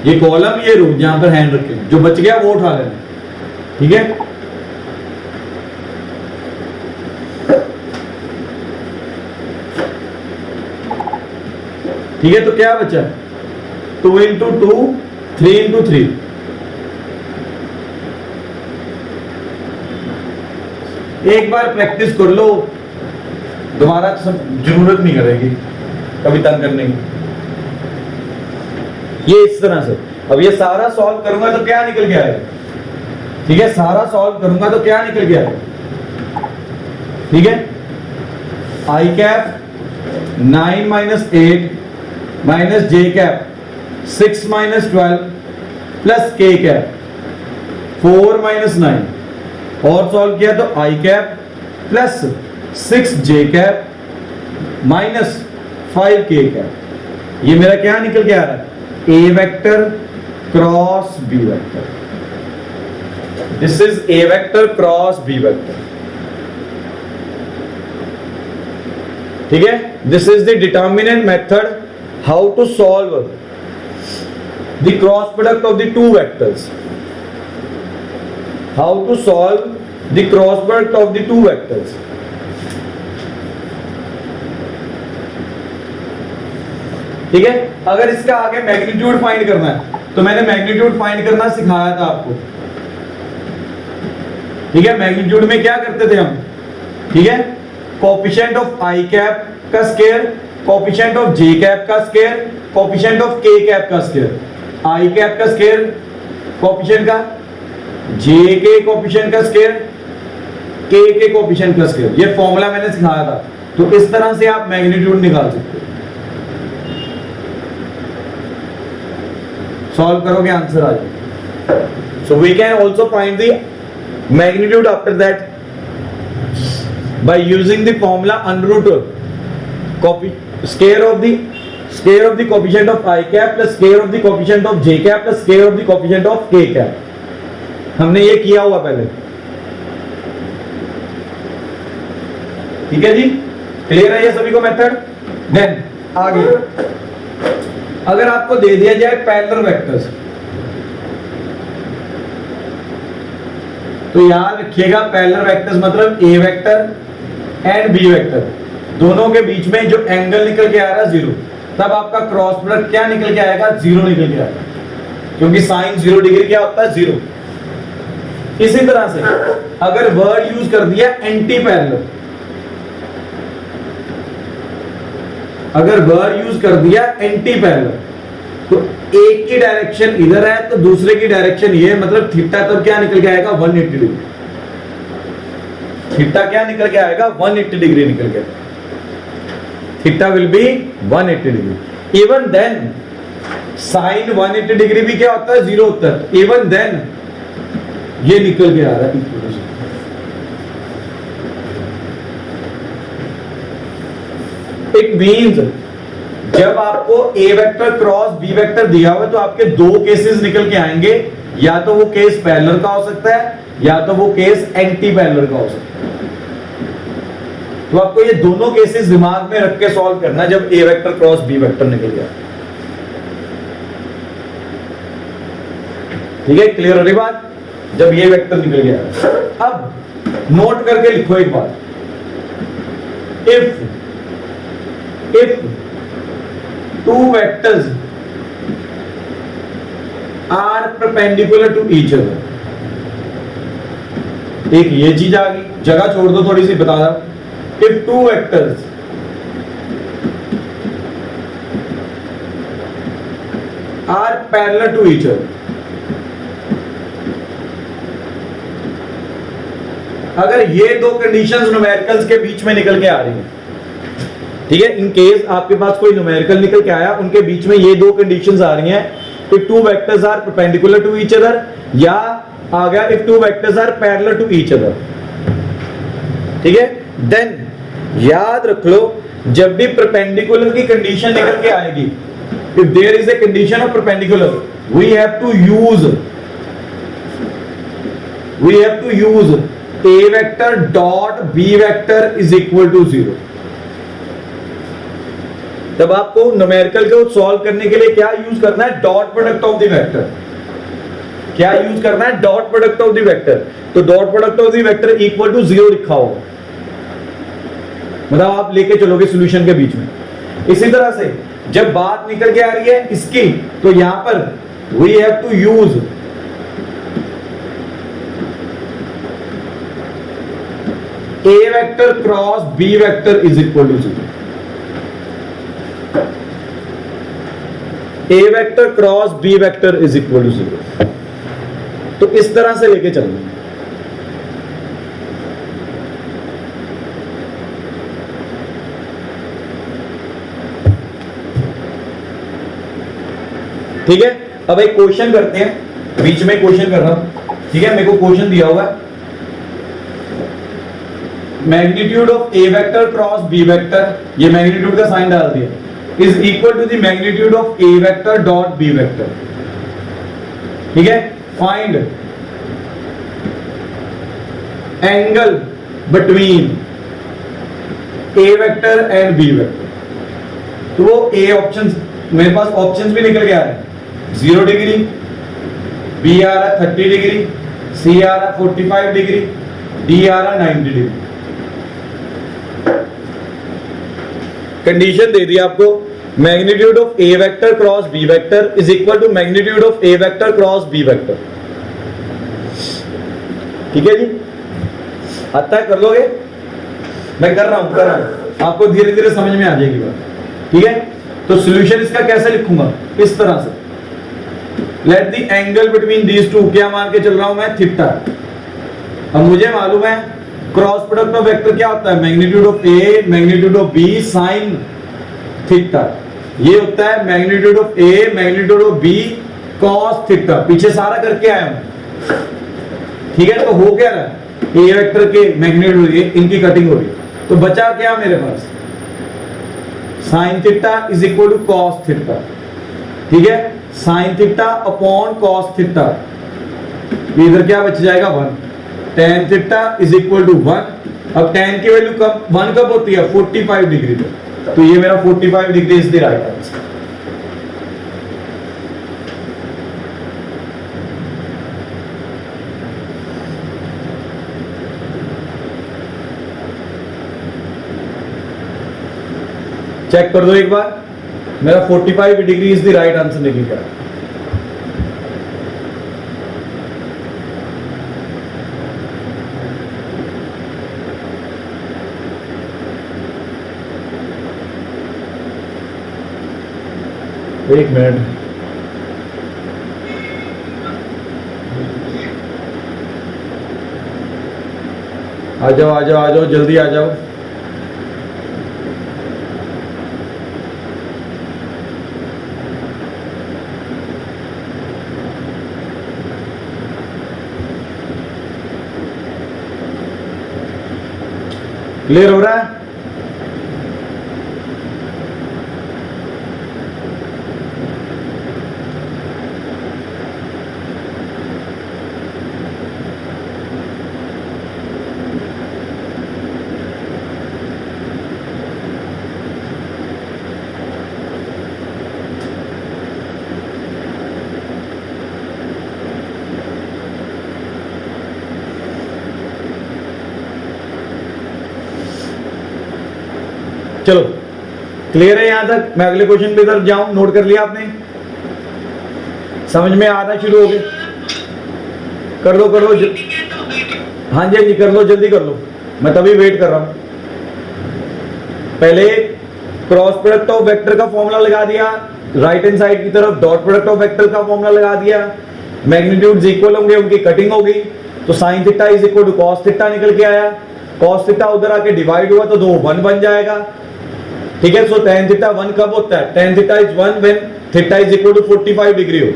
ये कॉलम, ये रो जहां पर हैंड रखे, जो बच गया वो उठा लेना, ठीक है। ठीक है, तो क्या बचा, 2 इंटू 2, 3 इंटू 3, एक बार प्रैक्टिस कर लो, दोबारा जरूरत नहीं करेगी कभी तंग करने की। ये इस तरह से। अब ये सारा सॉल्व करूंगा तो क्या निकल के आएगा, ठीक है। सारा सॉल्व करूंगा तो क्या निकल के आएगा, ठीक है। I cap 9 minus 8 minus J cap 6 minus 12 plus के कैप 4 माइनस 9, और सॉल्व किया तो आई कैप प्लस 6 जे कैप माइनस 5 के कैप। ये मेरा क्या निकल के आ रहा है, a vector cross B vector. This is a vector cross B vector, ठीक है। This is the determinant method how to solve the cross product of the two vectors, how to solve the cross product of the two vectors. ठीक है। अगर इसका आगे magnitude find करना है तो मैंने मैग्नीट्यूड फाइंड करना सिखाया था आपको, ठीक है। मैग्नीट्यूड में क्या करते थे हम, ठीक है, कोएफिशिएंट ऑफ आई कैप का square, coefficient of J cap का square, coefficient of K cap का स्क्वायर। आई कैप का स्क्वायर कोएफिशिएंट का, जे के कोएफिशिएंट का स्क्वायर, के कोएफिशिएंट का स्क्वायर। ये फॉर्मूला मैंने सिखाया था। तो इस तरह से आप मैग्नीट्यूड निकाल सकते हो। सॉल्व करोगे आंसर आ जाएगा। So we can also find the magnitude after that by using the formula under root square of the coefficient of I cap plus square of the coefficient of J cap plus square of the coefficient of K cap. हमने ये किया हुआ पहले, ठीक है जी। Clear है ये सभी को मेथड। देन आगे अगर आपको दे दिया जाए पैरेलल वेक्टर्स, तो याद रखिएगा पैरेलल वेक्टर्स मतलब ए वेक्टर एंड बी वेक्टर, दोनों के बीच में जो एंगल निकल के आ रहा है 0, तब आपका क्रॉस प्रोडक्ट क्या निकल के आएगा, 0 निकल के आएगा, क्योंकि साइन 0 डिग्री क्या होता है, 0। इसी तरह से अगर वर्ड यूज कर दिया एंटी पैरेलल, अगर वर्ड यूज कर दिया एंटी पैरेलल, तो एक की डायरेक्शन इधर है तो दूसरे की डायरेक्शन ये है, मतलब थीटा तब क्या निकल के आएगा, 180 डिग्री। थीटा क्या निकल के आएगा, 180 डिग्री निकल के, theta will be 180 degree. Even then sine 180 degree भी क्या होता है, 0 होता है। इवन देन ये निकल के आ रहा है। इट मीन्स जब आपको ए वेक्टर क्रॉस बी वेक्टर दिया हुआ तो आपके दो केसेस निकल के आएंगे, या तो वो केस पैरेलल का हो सकता है या तो वो केस एंटी पैरेलल का हो सकता है। तो आपको ये दोनों केसेस दिमाग में रख के सॉल्व करना जब ए वेक्टर क्रॉस बी वेक्टर निकल गया। ठीक है, क्लियर हो रही बात, जब ये वेक्टर निकल गया। अब नोट करके लिखो एक बात, if two vectors are perpendicular to each other, एक ये चीज आ गई, जगह छोड़ दो थोड़ी सी, बता रहा। if two vectors are parallel to each other. अगर ये दो कंडीशंस न्यूमेरिकल्स के बीच में निकल के आ रही है, ठीक है, इन केस आपके पास कोई न्यूमेरिकल निकल के आया, उनके बीच में ये दो कंडीशंस आ रही हैं, if two vectors are perpendicular to each other, या आ गया if two vectors are parallel to each other, ठीक है, देन याद रख लो जब भी परपेंडिकुलर की कंडीशन निकल के आएगी, if there is a condition of perpendicular, we have to use a vector dot b vector is equal to 0। तब आपको न्यूमेरिकल को सॉल्व करने के लिए क्या यूज करना है? Dot product of the vector. क्या यूज करना है? Dot product of the vector. तो dot product of the vector equal to 0 लिखा होगा, मतलब आप लेके चलोगे सॉल्यूशन के बीच में। इसी तरह से जब बात निकल के आ रही है इसकी, तो यहां पर we have to use a vector cross b vector is equal to 0। a vector cross b vector is equal to 0। तो इस तरह से लेके चलना, ठीक है। अब एक क्वेश्चन करते हैं, बीच में क्वेश्चन कर रहा हूं, ठीक है। मेरे को क्वेश्चन दिया हुआ है, magnitude of A vector cross B vector, ये मैग्नीट्यूड का साइन डाल दिया, is equal to the magnitude of A vector dot B vector, ठीक है। Find angle between A vector and B vector. तो वो ए ऑप्शन, मेरे पास ऑप्शंस भी निकल के आ रहे हैं, 0 डिग्री, बी आ रहा है 30 डिग्री, सी आ रहा है 45 डिग्री, डी आ रहा है 90 डिग्री। कंडीशन दे दी आपको, magnitude of A vector cross B vector is equal to magnitude of A vector cross B vector, ठीक है जी। आता है, कर लोगे? मैं कर रहा हूं, आपको धीरे धीरे समझ में आ जाएगी बात, ठीक है। तो सॉल्यूशन इसका कैसे लिखूंगा? इस तरह से, let the angle between these two, क्या मान के चल रहा हूं मैं? थीटा। अब मुझे मालूम है क्रॉस प्रोडक्ट ऑफ वेक्टर क्या होता है? Magnitude of A magnitude of B sine theta. ये होता है magnitude of A magnitude of B cos theta. पीछे सारा करके आया हूं, ठीक है। तो हो क्या रहा है? ए वेक्टर के मैग्नीट्यूड, इनकी कटिंग हो रही, तो बचा क्या मेरे पास? Sine theta is equal to cos theta, ठीक है। Sine theta upon cos theta, इधर क्या बच जाएगा? 1। tan theta is equal to 1। अब tan की वैल्यू कब 1 कब होती है? 45 डिग्री पे। तो ये मेरा 45 degree is the right answer. Check कर दो एक बार, मेरा 45 degree is the right answer निकल गया। एक मिनट, आ जाओ आ जाओ आ जाओ, जल्दी आ जाओ। क्लियर हो रहा है? चलो क्लियर है यहां तक? मैं अगले क्वेश्चन पे तरफ जाऊं। नोट कर लिया आपने? समझ में आना शुरू हो गए? कर लो कर लो, हाँ जी हाँ जी कर लो, जल्दी कर लो, मैं तभी वेट कर रहा हूं। पहले क्रॉस प्रोडक्ट ऑफ वेक्टर का फॉर्मूला लगा दिया, राइट हैंड साइड की तरफ डॉट प्रोडक्ट ऑफ वेक्टर का फॉर्मूला लगा दिया, मैग्नीट्यूड्स इक्वल होंगे, उनकी कटिंग होगी, तो sine theta is equal to cos theta निकल के आया, कॉस थीटा उधर आके डिवाइड हुआ तो 2 1 बन जाएगा, ठीक है। सो tan थीटा 1 कब होता है? tan theta is 1 when theta is equal to 45 degree हो,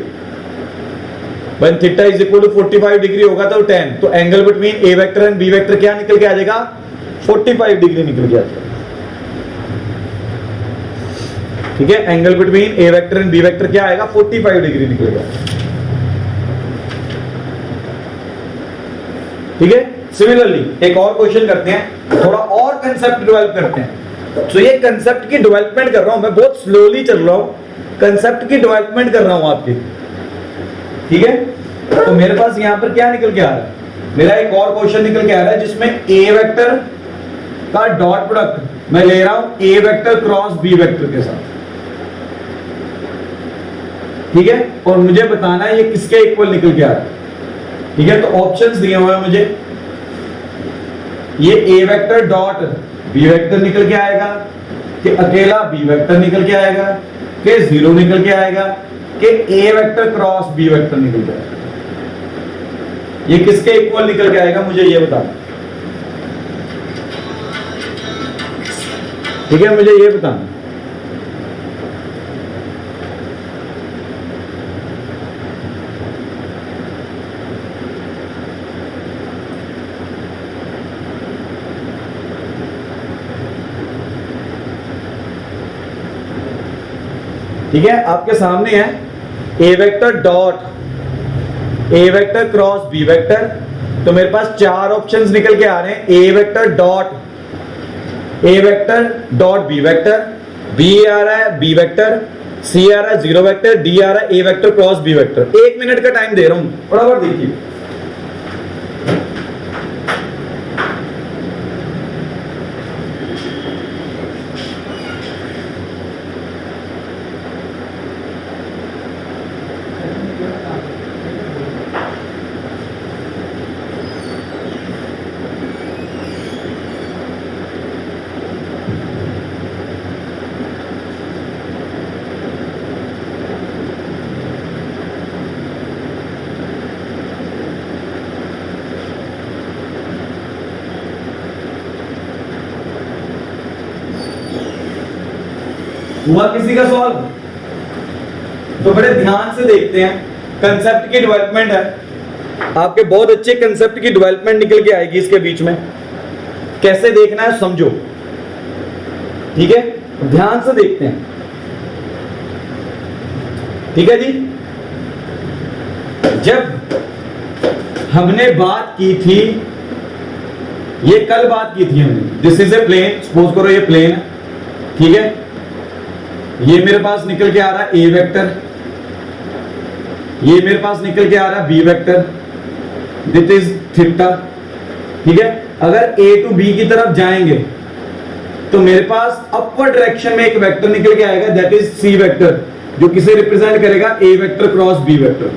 when theta is equal to 45 degree होगा तो tan, तो angle between A vector and B vector क्या निकल के आ जाएगा? 45 डिग्री निकल के आ जाएगा, ठीक है। Angle between A vector and B vector क्या आएगा? 45 डिग्री निकलेगा, ठीक है। सिमिलरली एक और क्वेश्चन करते हैं, थोड़ा और कंसेप्ट डेवलप करते हैं। तो ये कंसेप्ट की डेवलपमेंट कर रहा हूं मैं, बहुत स्लोली चल रहा हूं, कंसेप्ट की डेवलपमेंट कर रहा हूं आपकी, ठीक है। तो मेरे पास यहां पर क्या निकल के आ रहा है? मेरा एक और क्वेश्चन निकल के आ रहा है जिसमें ए वेक्टर का डॉट प्रोडक्ट मैं ले रहा हूं ए वेक्टर क्रॉस बी वेक्टर के साथ, ठीक है, और मुझे बताना है ये किसके इक्वल निकल के आ रहा है, ठीक है। तो ऑप्शंस दिए हुए हैं मुझे, ये ए वेक्टर डॉट बी वेक्टर निकल के आएगा, कि अकेला बी वेक्टर निकल के आएगा, कि 0 निकल के आएगा, कि a vector cross B vector निकल के आएगा। ये किसके इक्वल निकल के आएगा मुझे ये बताना, ठीक है, मुझे ये बताना। ठीक है, आपके सामने है a vector dot a vector cross B vector, तो मेरे पास 4 ऑप्शंस निकल के आ रहे हैं। A vector dot B vector, b आ रहा है बी वेक्टर, सी आ रहा है 0 वेक्टर, डी आ रहा है a vector cross B vector. 1 minute का टाइम दे रहा हूं, बराबर देखिए। हुआ किसी का सवाल? तो बड़े ध्यान से देखते हैं, कंसेप्ट की डेवलपमेंट है, आपके बहुत अच्छे कंसेप्ट की डेवलपमेंट निकल के आएगी इसके बीच में। कैसे देखना है समझो, ठीक है, ध्यान से देखते हैं, ठीक है जी। जब हमने बात की थी, ये कल बात की थी हमने, this is a plane, suppose करो ये प्लेन है, ठीक है, ये मेरे पास निकल के आ रहा है ए वेक्टर, ये मेरे पास निकल के आ रहा है B vector, this is theta, ठीक है। अगर ए टू बी की तरफ जाएंगे तो मेरे पास अपवर्ड डायरेक्शन में एक वेक्टर निकल के आएगा, दैट इज सी वेक्टर, जो किसे रिप्रेजेंट करेगा? ए वेक्टर क्रॉस बी वेक्टर,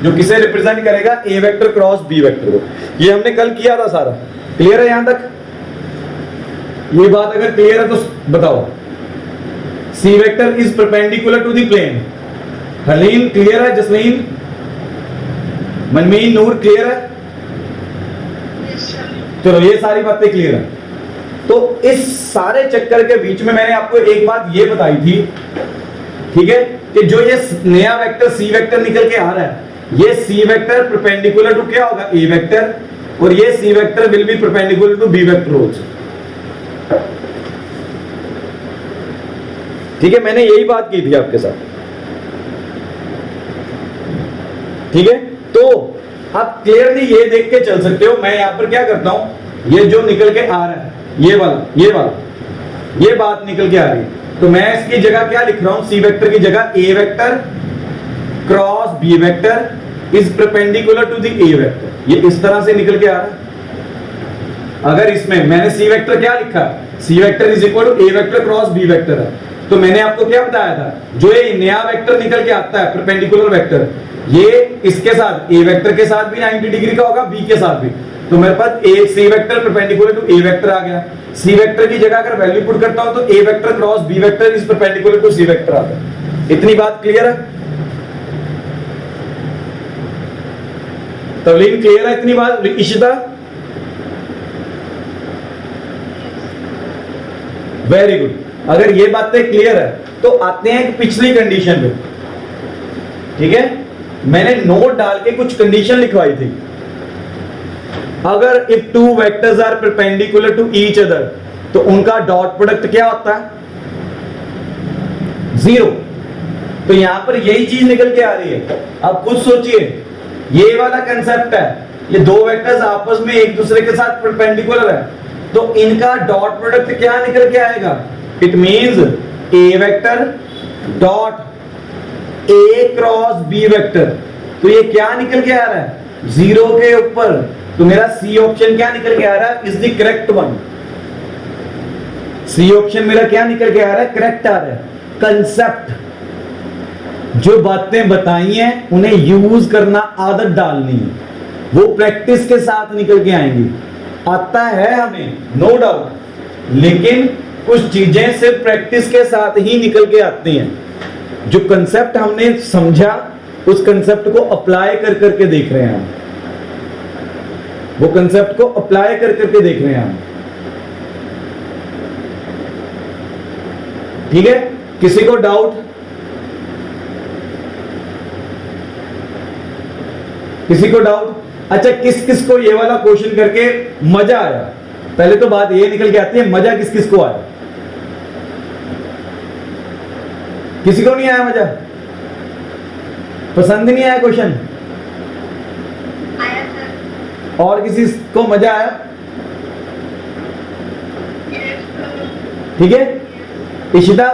जो किसे रिप्रेजेंट करेगा? ए वेक्टर क्रॉस बी वेक्टर को। ये हमने कल किया था सारा, क्लियर है यहां तक? ये बात अगर क्लियर है तो बताओ। C vector is perpendicular to the plane. Haleem clear है? जसलीन, मनमीन, नूर क्लियर है? चलो ये सारी बातें क्लियर है। तो इस सारे चक्कर के बीच में मैंने आपको एक बात ये बताई थी, ठीक है, कि जो ये नया वेक्टर सी वेक्टर निकल के आ रहा है, ये सी वेक्टर परपेंडिकुलर टू क्या होगा? ए वेक्टर, और ये c vector will be perpendicular to B vector also, ठीक है। मैंने यही बात की थी आपके साथ, ठीक है। तो आप क्लियरली ये देख के चल सकते हो। मैं यहां पर क्या करता हूं, ये जो निकल के आ रहा है, ये बात निकल के आ रही है, तो मैं इसकी जगह क्या लिख रहा हूं? सी वेक्टर की जगह a vector cross B vector is perpendicular to the a vector. ये इस तरह से निकल के आ रहा है। अगर इसमें मैंने सी वेक्टर क्या लिखा? C vector is equal to A vector cross B vector है, तो मैंने आपको क्या बताया था? जो ये नया वेक्टर निकल के आता है परपेंडिकुलर वेक्टर, ये इसके साथ ए वेक्टर के साथ भी 90 डिग्री का होगा, बी के साथ भी, तो मेरे पास a c vector perpendicular to A vector आ गया। सी वेक्टर की जगह अगर वैल्यू पुट करता हूं तो a vector cross B vector is perpendicular to C vector आ गया। इतनी बात क्लियर है? तवलीन क्लियर है इतनी बात? Ishita very good. अगर ये बातें क्लियर है तो आते हैं पिछली कंडीशन पे। ठीक है, मैंने नोट डाल के कुछ कंडीशन लिखवाई थी। अगर if two vectors are perpendicular to each other तो उनका डॉट प्रोडक्ट क्या होता है? 0। तो यहां पर यही चीज निकल के आ रही है। अब खुद सोचिए, ये वाला कंसेप्ट है, ये दो वेक्टर्स आपस में एक दूसरे के साथ परपेंडिकुलर है, तो इनका डॉट प्रोडक्ट क्या निकल के आएगा? It means A vector dot A cross B vector. तो ये क्या निकल के आ रहा है? 0 के ऊपर। तो मेरा सी ऑप्शन क्या निकल के आ रहा है? Is the correct one. C option मेरा क्या निकल के आ रहा है? करेक्ट आ रहा है। कंसेप्ट, जो बातें बताई हैं उन्हें यूज करना, आदत डालनी है, वो प्रैक्टिस के साथ निकल के आएंगी। आता है हमें, नो डाउट, लेकिन कुछ चीजें सिर्फ प्रैक्टिस के साथ ही निकल के आती हैं। जो कंसेप्ट हमने समझा उस कंसेप्ट को अप्लाई कर करके देख रहे हैं हम, वो कंसेप्ट को अप्लाई कर करके देख रहे हैं हम। ठीक है, किसी को डाउट? किसी को डाउट? अच्छा, किस किस को ये वाला क्वेश्चन करके मजा आया? पहले तो बात ये निकल के आती है, मजा किस किस को आया? किसी को नहीं आया मजा? पसंद नहीं आया क्वेश्चन? आया सर। और किसी को मजा आया? ठीक है, इशिता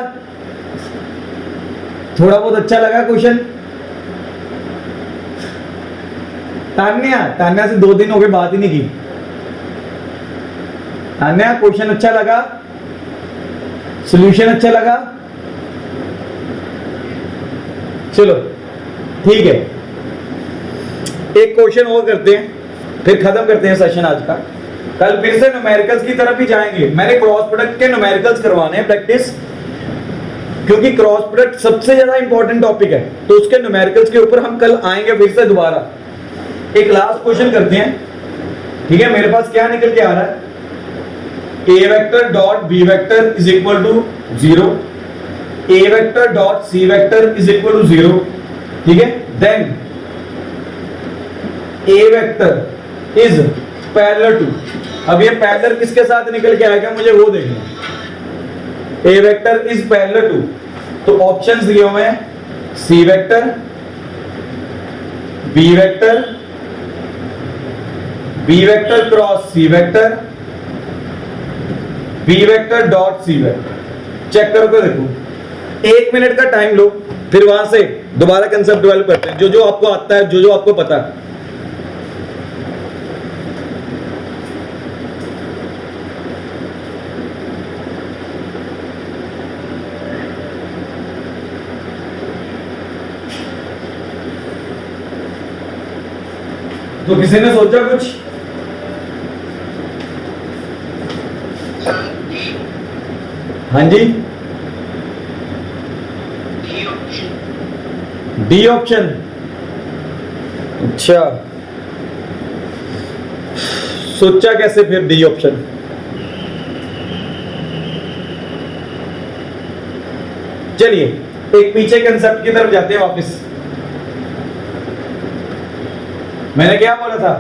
थोड़ा बहुत अच्छा लगा क्वेश्चन? तान्या से 2 दिन हो गए बात ही नहीं की। तान्या, क्वेश्चन अच्छा लगा? सॉल्यूशन अच्छा लगा? चलो ठीक है, एक क्वेश्चन और करते हैं, फिर खत्म करते हैं सेशन आज का। कल फिर से न्यूमेरिकल्स की तरफ ही जाएंगे। मैंने क्रॉस प्रोडक्ट के न्यूमेरिकल्स करवाने हैं प्रैक्टिस, क्योंकि क्रॉस प्रोडक्ट सबसे ज्यादा इंपॉर्टेंट टॉपिक है, तो उसके न्यूमेरिकल्स के ऊपर हम कल आएंगे फिर से दोबारा। एक लास्ट क्वेश्चन करते हैं। ठीक है, मेरे पास क्या निकल के आ रहा है? A vector dot B vector is equal to 0, a vector dot c vector is equal to 0। ठीक है, then a vector is parallel to, अब ये पैरेलल किसके साथ निकल के आएगा मुझे वो देखना। A vector is parallel to, तो ऑप्शंस दिए हुए हैं c vector, b vector, b vector cross c vector, b vector dot c vector. Check करो तो देखो, 1 मिनट का टाइम लो, फिर वहां से दोबारा कंसेप्ट डेवलप करते हैं, जो जो आपको आता है, जो जो आपको पता है। तो किसी ने सोचा कुछ? हाँ जी, डी ऑप्शन। अच्छा, सोचा कैसे फिर डी ऑप्शन? चलिए एक पीछे कंसेप्ट की तरफ जाते हैं वापस। मैंने क्या बोला था?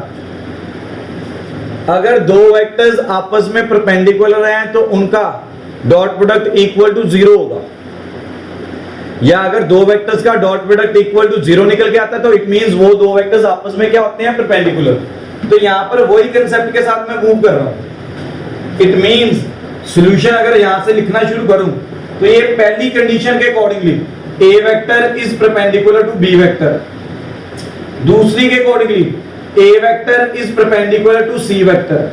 अगर दो वेक्टर्स आपस में परपेंडिकुलर हैं तो उनका डॉट प्रोडक्ट इक्वल टू 0 होगा, या अगर दो वेक्टर्स का डॉट प्रोडक्ट इक्वल टू 0 निकल के आता है तो इट मींस वो दो वेक्टर्स आपस में क्या होते हैं? परपेंडिकुलर। तो यहां पर वही कंसेप्ट के साथ मैं मूव कर रहा हूं। इट मींस सॉल्यूशन अगर यहां से लिखना शुरू करूं तो ये पहली कंडीशन के accordingly A vector is perpendicular to B vector, दूसरी के accordingly A vector is perpendicular to C vector.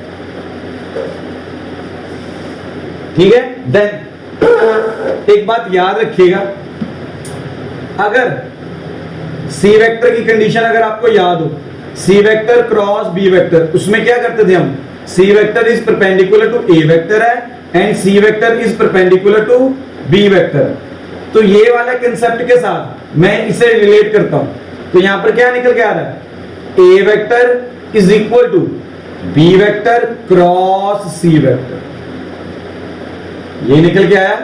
ठीक है, देन एक बात याद रखिएगा, अगर सी वेक्टर की कंडीशन अगर आपको याद हो c vector cross B vector, उसमें क्या करते थे हम, c vector is perpendicular to A vector है and c vector is perpendicular to B vector. तो ये वाला कंसेप्ट के साथ मैं इसे रिलेट करता हूं, तो यहां पर क्या निकल के आ रहा है, a vector is equal to B vector cross c vector, ये निकल के आया।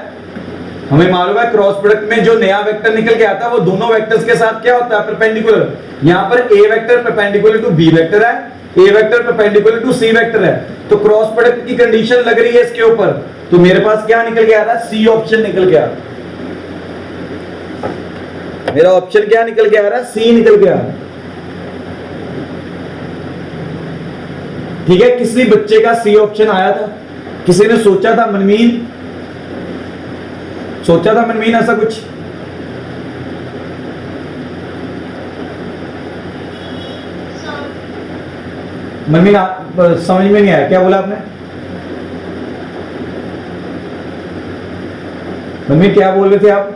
हमें मालूम है क्रॉस प्रोडक्ट में जो नया वेक्टर निकल के आता है वो दोनों वेक्टर्स के साथ क्या होता है, परपेंडिकुलर। यहां पर a vector perpendicular to B vector है, a vector perpendicular to C vector है, तो क्रॉस प्रोडक्ट की कंडीशन लग रही है इसके ऊपर, तो मेरे पास क्या निकल के आ रहा है, सी ऑप्शन निकल के आ रहा है। मेरा ऑप्शन क्या निकल के आ रहा है, सी निकल के आ रहा है। ठीक है, किसी बच्चे का सी ऑप्शन आया था, किसी ने सोचा था मनमीन, सोचा था मनमीन ऐसा कुछ, मनमीन समझ में नहीं आया, क्या बोला आपने मनमीन, क्या बोल रहे थे आप?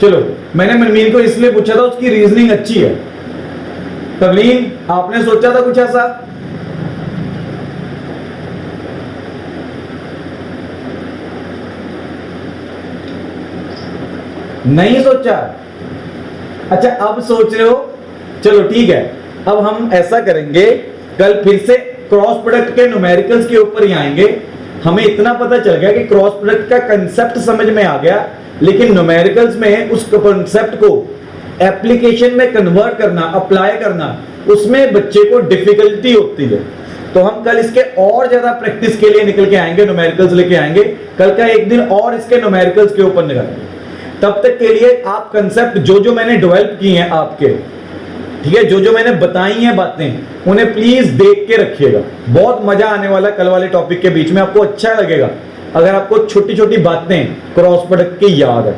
चलो, मैंने मनमीन को इसलिए पूछा था उसकी रीजनिंग अच्छी है। तवलीन, आपने सोचा था कुछ ऐसा? नहीं सोचा? अच्छा, अब सोच रहे हो, चलो ठीक है। अब हम ऐसा करेंगे, कल फिर से क्रॉस प्रोडक्ट के न्यूमेरिकल्स के ऊपर ही आएंगे। हमें इतना पता चल गया कि क्रॉस प्रोडक्ट का कंसेप्ट समझ में आ गया, लेकिन न्यूमेरिकल्स में उस कंसेप्ट को एप्लीकेशन में कन्वर्ट करना, अप्लाई करना, उसमें बच्चे को डिफिकल्टी होती है। तो हम कल इसके और ज्यादा प्रैक्टिस के लिए निकल के आएंगे, न्यूमेरिकल्स लेके आएंगे। कल का एक दिन और इसके न्यूमेरिकल्स के ऊपर निकालेंगे। तब तक के लिए आप कंसेप्ट जो जो मैंने डेवलप किए हैं आपके, ठीक है, जो जो मैंने बताई हैं बातें, उन्हें प्लीज देख के रखिएगा। बहुत मजा आने वाला कल वाले टॉपिक के बीच में, आपको अच्छा लगेगा अगर आपको छोटी छोटी बातें क्रॉस प्रोडक्ट की याद है।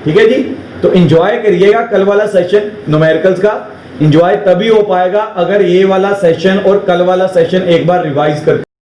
ठीक है जी, तो एंजॉय करिएगा कल वाला सेशन न्यूमेरिकल्स का। एंजॉय तभी हो पाएगा अगर ये वाला सेशन और कल वाला सेशन एक बार रिवाइज कर